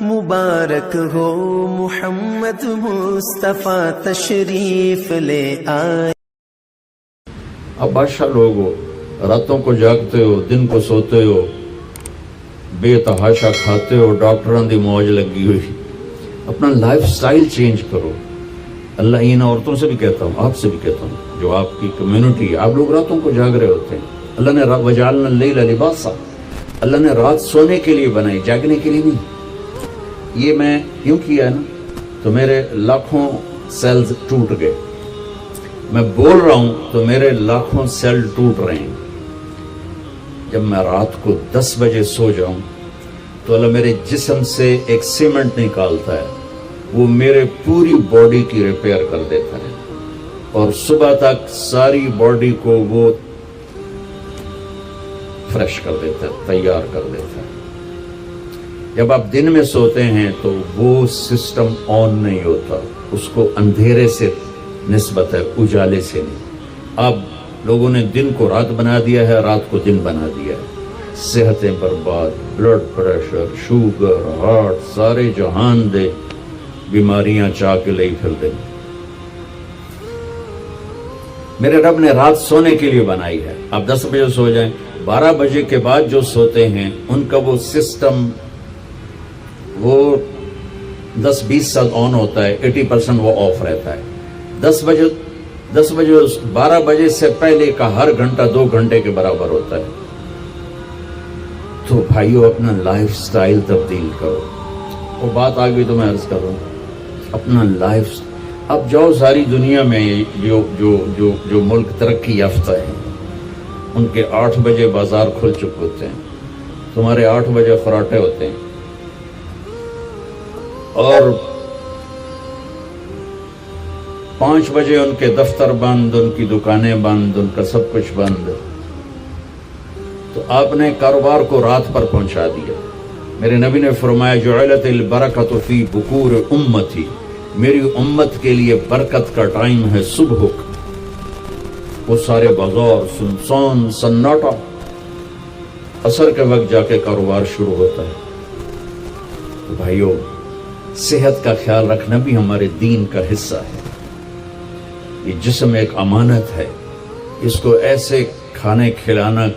مبارک ہو محمد مصطفیٰ تشریف لے آئے. اب بادشاہ لوگ ہو، راتوں کو جاگتے ہو، دن کو سوتے ہو، بے تحاشا کھاتے ہو، ڈاکٹران دی موج لگی ہوئی. اپنا لائف سٹائل چینج کرو. اللہ ان عورتوں سے بھی کہتا ہوں، آپ سے بھی کہتا ہوں، جو آپ کی کمیونٹی ہے، آپ لوگ راتوں کو جاگ رہے ہوتے ہیں. اللہ نے وجعلنا اللیل لباسا، اللہ نے رات سونے کے لیے بنائی، جاگنے کے لیے نہیں. یہ میں کیوں کیا ہے نا، تو میرے لاکھوں سیلز ٹوٹ گئے. میں بول رہا ہوں تو میرے لاکھوں سیل ٹوٹ رہے ہیں. جب میں رات کو 10 بجے سو جاؤں تو اللہ میرے جسم سے ایک سیمنٹ نکالتا ہے، وہ میرے پوری باڈی کی ریپیئر کر دیتا ہے، اور صبح تک ساری باڈی کو وہ فریش کر دیتا ہے، تیار کر دیتا ہے. جب آپ دن میں سوتے ہیں تو وہ سسٹم آن نہیں ہوتا، اس کو اندھیرے سے نسبت ہے، اجالے سے نہیں. اب لوگوں نے دن کو رات بنا دیا ہے، رات کو دن بنا دیا ہے. صحتیں برباد، بلڈ پریشر، شوگر، ہارٹ، سارے جہان دے بیماریاں چاہ کے لئی پھر دیں. میرے رب نے رات سونے کے لیے بنائی ہے. آپ 10 بجے سو جائیں، 12 بجے کے بعد جو سوتے ہیں ان کا وہ سسٹم وہ 10-20 سال آن ہوتا ہے، 80% وہ آف رہتا ہے. 10 بجے 12 بجے سے پہلے کا ہر گھنٹہ 2 گھنٹے کے برابر ہوتا ہے. تو بھائیو اپنا لائف سٹائل تبدیل کرو. وہ بات آ گئی تو میں عرض کر رہا ہوں، اپنا لائف. اب جاؤ ساری دنیا میں جو ملک ترقی یافتہ ہیں ان کے 8 بجے بازار کھل چکے ہوتے ہیں، تمہارے 8 بجے فراٹے ہوتے ہیں، اور 5 بجے ان کے دفتر بند، ان کی دکانیں بند، ان کا سب کچھ بند. تو آپ نے کاروبار کو رات پر پہنچا دیا. میرے نبی نے فرمایا جعلت البرکۃ فی بکور امتی، میری امت کے لیے برکت کا ٹائم ہے صبح کا. وہ سارے بازار سنسان سناٹا، عصر کے وقت جا کے کاروبار شروع ہوتا ہے. تو بھائیو صحت کا خیال رکھنا بھی ہمارے دین کا حصہ ہے. یہ جسم ایک امانت ہے، اس کو ایسے کھانے کھلانا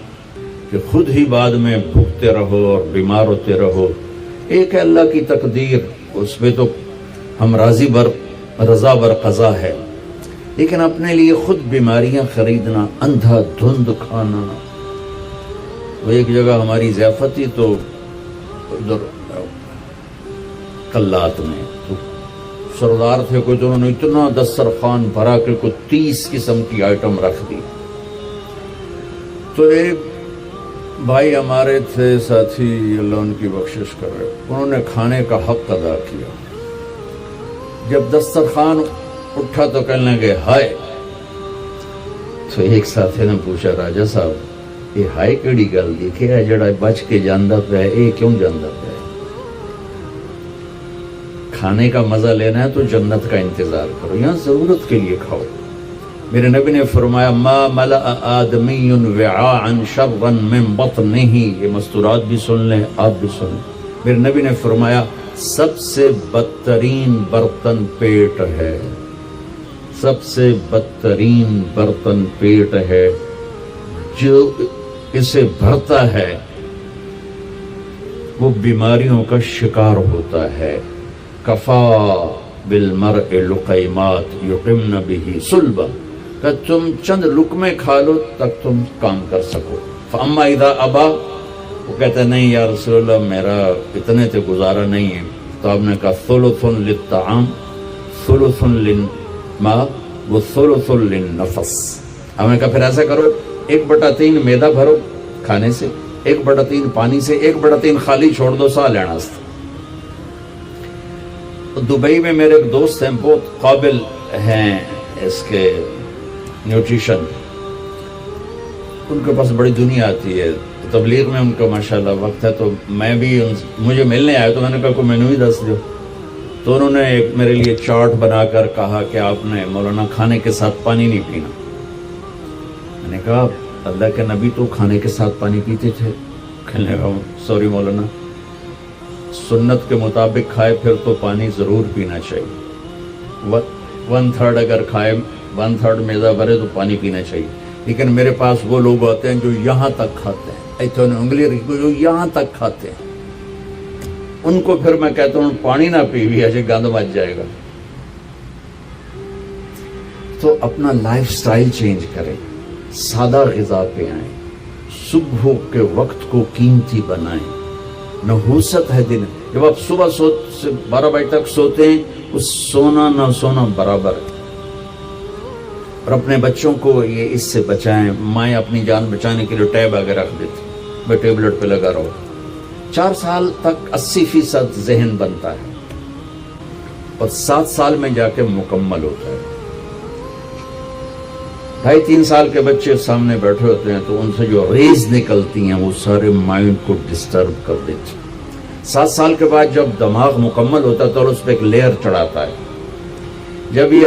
کہ خود ہی بعد میں بھوکتے رہو اور بیمار ہوتے رہو. ایک ہے اللہ کی تقدیر، اس پہ تو ہم رضا بر قضا ہے، لیکن اپنے لیے خود بیماریاں خریدنا، اندھا دھند کھانا. وہ ایک جگہ ہماری ضیافت تھی تو ادھر کلات میں تو سردار تھے کوئی، تو انہوں نے اتنا دسترخوان بھرا کہ کوئی 30 قسم کی آئٹم رکھ دی. تو ایک بھائی ہمارے تھے ساتھی، اللہ ان کی بخشش کرے، انہوں نے کھانے کا حق ادا کیا. جب دسترخوان اٹھا تو کہنے لگے ہائے. تو ایک ساتھی نے پوچھا راجا صاحب یہ ہائے کیڑی گل دیکھے جڑا بچ کے جاندہ پہ ہے، یہ کیوں جاندہ پہ ہے؟ کھانے کا مزہ لینا ہے تو جنت کا انتظار کرو، یہاں ضرورت کے لیے کھاؤ. میرے نبی نے فرمایا ما ملأ آدمی وعاء شرا من بطنہ، یہ مستورات بھی سن لیں، آپ بھی سن لیں. میرے نبی نے فرمایا سب سے بدترین برتن پیٹ ہے، سب سے بدترین برتن پیٹ ہے. جو اسے بھرتا ہے وہ بیماریوں کا شکار ہوتا ہے. کفا بالمرء لقیمات یقمن بہ صلبہ، کہ تم چند لقمے کھا لو تک تم کام کر سکو. فاما اذا ابا، وہ کہتا ہے نہیں یا رسول اللہ میرا اتنے سے گزارا نہیں ہے. تو آپ نے کہا ثلث للطعام ثلث للماء وثلث للنفس. ہم نے کہا پھر ایسا کرو 1/3 میدا بھرو کھانے سے، 1/3 پانی سے، 1/3 خالی چھوڑ دو سا لینا. دبئی میں میرے ایک دوست ہیں، بہت قابل ہیں اس کے نیوٹریشن، ان کے پاس بڑی دنیا آتی ہے، تبلیغ میں ان کا ماشاءاللہ وقت ہے. تو میں بھی مجھے ملنے آیا تو میں نے کہا کوئی مینو ہی دس دو. تو انہوں نے ایک میرے لیے چارٹ بنا کر کہا کہ آپ نے مولانا کھانے کے ساتھ پانی نہیں پینا. میں نے کہا اللہ کے نبی تو کھانے کے ساتھ پانی پیتے تھے. کہنے لگا سوری مولانا سنت کے مطابق کھائے پھر تو پانی ضرور پینا چاہیے. 1/3 اگر کھائے 1/3 میدا بھرے تو پانی پینا چاہیے. لیکن میرے پاس وہ لوگ ہوتے ہیں جو یہاں تک کھاتے ہیں, ایتھے انگلی رکھی جو یہاں تک کھاتے ہیں, ان کو پھر میں کہتا ہوں پانی نہ پیوی ایسے گند مچ جائے گا. تو اپنا لائف سٹائل چینج کریں, سادہ غذا پہ آئیں, صبح کے وقت کو قیمتی بنائیں. نحوست ہے دن, جب آپ صبح 12 بجے تک سوتے ہیں اس سونا نہ سونا برابر ہے. اور اپنے بچوں کو یہ اس سے بچائیں. مائیں اپنی جان بچانے کے لیے ٹیب آگے رکھ دیتی, میں ٹیبلٹ پہ لگا رہا ہوں. 4 سال تک 80% ذہن بنتا ہے اور 7 سال میں جا کے مکمل ہوتا ہے. 2.5-3 سال کے بچے سامنے بیٹھے ہوتے ہیں تو ان سے جو ریز نکلتی ہیں وہ سارے مائنڈ کو ڈسٹرب کر دیتی. 7 سال کے بعد جب دماغ مکمل ہوتا ہے تو اس پہ ایک لیئر چڑھاتا ہے. جب یہ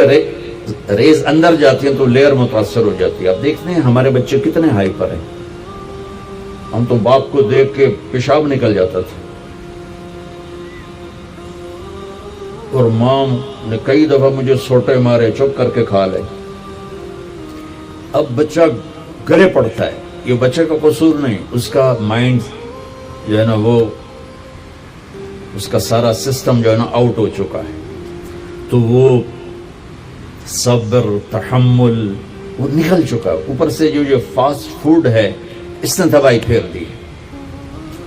ریز اندر جاتی ہیں تو لیئر متاثر ہو جاتی ہے. آپ دیکھتے ہیں ہمارے بچے کتنے ہائپر ہیں. ہم تو باپ کو دیکھ کے پیشاب نکل جاتا تھا, اور ماں نے کئی دفعہ مجھے سوٹے مارے, چپ کر کے کھا لے. اب بچہ گلے پڑتا ہے, یہ بچے کا قصور نہیں, اس کا مائنڈ جو ہے نا وہ اس کا سارا سسٹم جو ہے نا آؤٹ ہو چکا ہے. تو وہ صبر تحمل وہ نکل چکا ہے. اوپر سے جو یہ فاسٹ فوڈ ہے اس نے دوائی پھیر دی.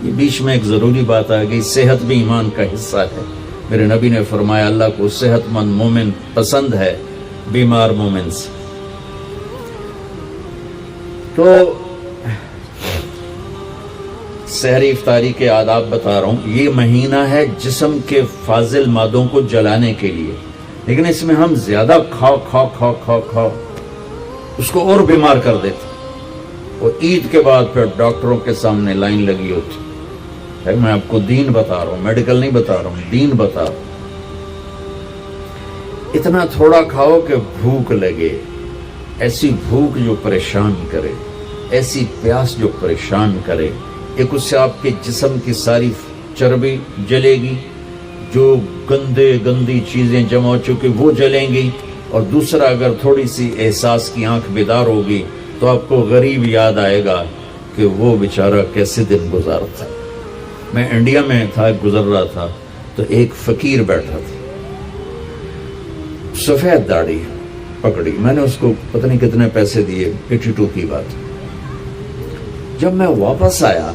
یہ بیچ میں ایک ضروری بات آ گئی, صحت بھی ایمان کا حصہ ہے. میرے نبی نے فرمایا اللہ کو صحت مند مومن پسند ہے بیمار مومن سے. تو سحری افطاری کے آداب بتا رہا ہوں. یہ مہینہ ہے جسم کے فاضل مادوں کو جلانے کے لیے, لیکن اس میں ہم زیادہ کھا اس کو اور بیمار کر دیتے. اور عید کے بعد پھر ڈاکٹروں کے سامنے لائن لگی ہوتی ہے. میں آپ کو دین بتا رہا ہوں, میڈیکل نہیں بتا رہا ہوں, دین بتا رہا ہوں. اتنا تھوڑا کھاؤ کہ بھوک لگے, ایسی بھوک جو پریشان کرے, ایسی پیاس جو پریشان کرے. ایک اس سے آپ کے جسم کی ساری چربی جلے گی, جو گندی چیزیں جمع ہو چکی وہ جلیں گی. اور دوسرا اگر تھوڑی سی احساس کی آنکھ بیدار ہوگی تو آپ کو غریب یاد آئے گا کہ وہ بیچارہ کیسے دن گزارتا ہے. میں انڈیا میں تھا, گزر رہا تھا تو ایک فقیر بیٹھا تھا, سفید داڑھی پکڑی. میں نے اس کو پتہ نہیں کتنے پیسے دیے, 82 کی بات. جب میں واپس آیا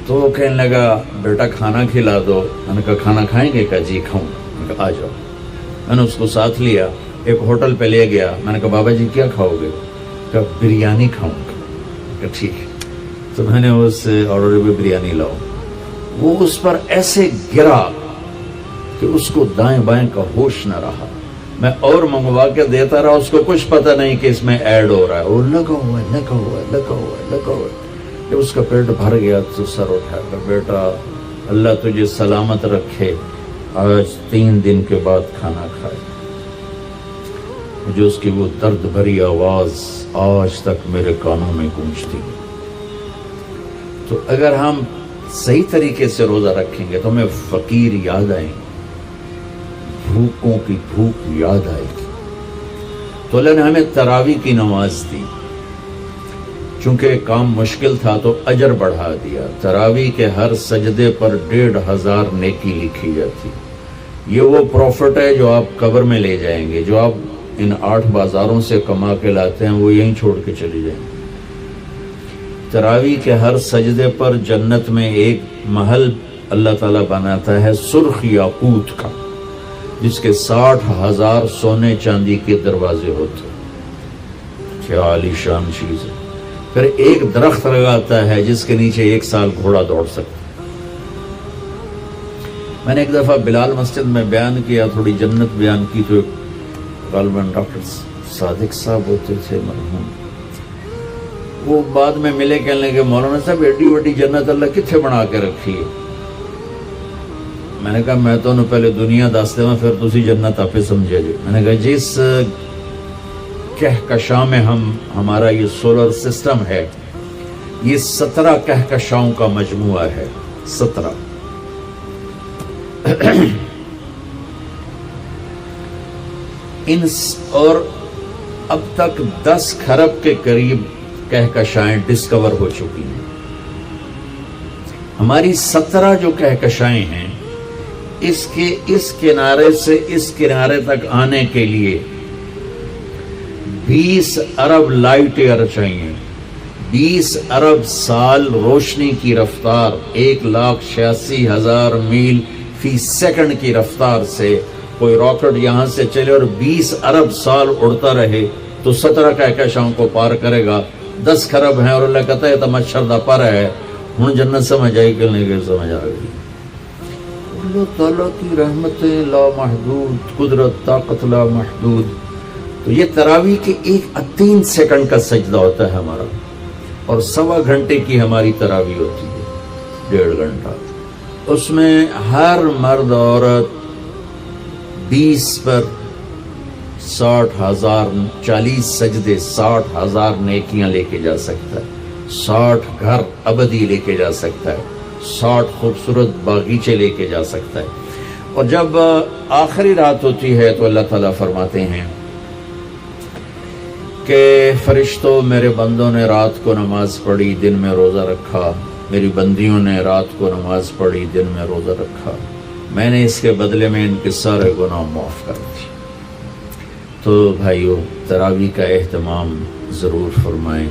تو وہ کہنے لگا بیٹا کھانا کھلا دو. میں نے کہا کھانا کھائیں گے؟ کہا جی کھاؤں. میں نے کہا آ جاؤ. میں نے اس کو ساتھ لیا, ایک ہوٹل پہ لے گیا. میں نے کہا بابا جی کیا کھاؤ گے؟ کہا بریانی کھاؤں گا. کہا ٹھیک ہے. تو میں نے اس آرڈر پہ بریانی لاؤ. وہ اس پر ایسے گرا کہ اس کو دائیں بائیں کا ہوش نہ رہا. میں اور منگوا کے دیتا رہا, اس کو کچھ پتہ نہیں کہ اس میں ایڈ ہو رہا ہے. وہ لگا ہوا ہے. جب اس کا پیٹ بھر گیا تو سر اٹھا کر بیٹا اللہ تجھے سلامت رکھے, آج 3 دن کے بعد کھانا کھائے. مجھے اس کی وہ درد بھری آواز آج تک میرے کانوں میں گونجتی. تو اگر ہم صحیح طریقے سے روزہ رکھیں گے تو ہمیں فقیر یاد آئیں گے, بھوکوں کی بھوک یاد آئے گی. تو اللہ نے ہمیں تراویح کی نماز دی. چونکہ کام مشکل تھا تو اجر بڑھا دیا. تراویح کے ہر سجدے پر 1500 نیکی لکھی جاتی. یہ وہ پروفٹ ہے جو آپ قبر میں لے جائیں گے. جو آپ ان 8 بازاروں سے کما کے لاتے ہیں وہ یہیں چھوڑ کے چلی جائیں گے. تراویح کے ہر سجدے پر جنت میں ایک محل اللہ تعالیٰ بناتا ہے سرخ یاقوت کا, جس کے 60,000 سونے چاندی کے دروازے ہوتے. کیا عالی شان چیز ہے. پھر ایک درخت لگاتا ہے جس کے نیچے 1 سال گھوڑا دوڑ سکتا. میں نے ایک دفعہ بلال مسجد میں بیان کیا, تھوڑی جنت بیان کی, تو غالباً ڈاکٹر صادق صاحب ہوتے تھے مرحوم, وہ بعد میں ملے, کہنے لگے مولانا صاحب ایڈی وڈی جنت اللہ کتنے بنا کے رکھی ہے. میں نے کہا میں تو پہلے دنیا دس دے پھر تسی جنت آپ سمجھے جی. میں نے کہا جس کہکشاں میں ہمارا یہ سولر سسٹم ہے, یہ 17 کہکشاؤں کا مجموعہ ہے. 17 اور اب تک 10 کھرب کے قریب کہکشائیں ڈسکور ہو چکی ہیں. ہماری 17 جو کہکشائیں ہیں اس کے اس کنارے سے اس کنارے تک آنے کے لیے 20 ارب لائٹ ایئر چاہیے. 20 ارب سال روشنی کی رفتار 1,86,000 میل فی سیکنڈ کی رفتار سے کوئی راکٹ یہاں سے چلے اور 20 ارب سال اڑتا رہے تو 17 کہکشاؤں کو پار کرے گا. 10 کھرب ہیں اور اللہ کہتا ہے تو مچھر دا پر ہے. ہوں جنت سمجھ آئی کہ نہیں سمجھ آ گئی. اللہ تعالیٰ کی رحمتیں لا محدود، قدرت طاقت لا محدود. تو یہ تراویح کے 3 سیکنڈ کا سجدہ ہوتا ہے ہمارا، اور 1.25 گھنٹے کی ہماری تراویح ہوتی ہے، 1.5 گھنٹہ. اس میں ہر مرد عورت 20 پر 60,000 40 سجدے 60,000 نیکیاں لے کے جا سکتا ہے، 60 گھر ابدی لے کے جا سکتا ہے، 60 خوبصورت باغیچے لے کے جا سکتا ہے. اور جب آخری رات ہوتی ہے تو اللہ تعالیٰ فرماتے ہیں کہ فرشتوں میرے بندوں نے رات کو نماز پڑھی، دن میں روزہ رکھا. میری بندیوں نے رات کو نماز پڑھی، دن میں روزہ رکھا. میں نے اس کے بدلے میں ان کے سارے گناہ معاف کر دیے. تو بھائیو، تراویح کا اہتمام ضرور فرمائیں.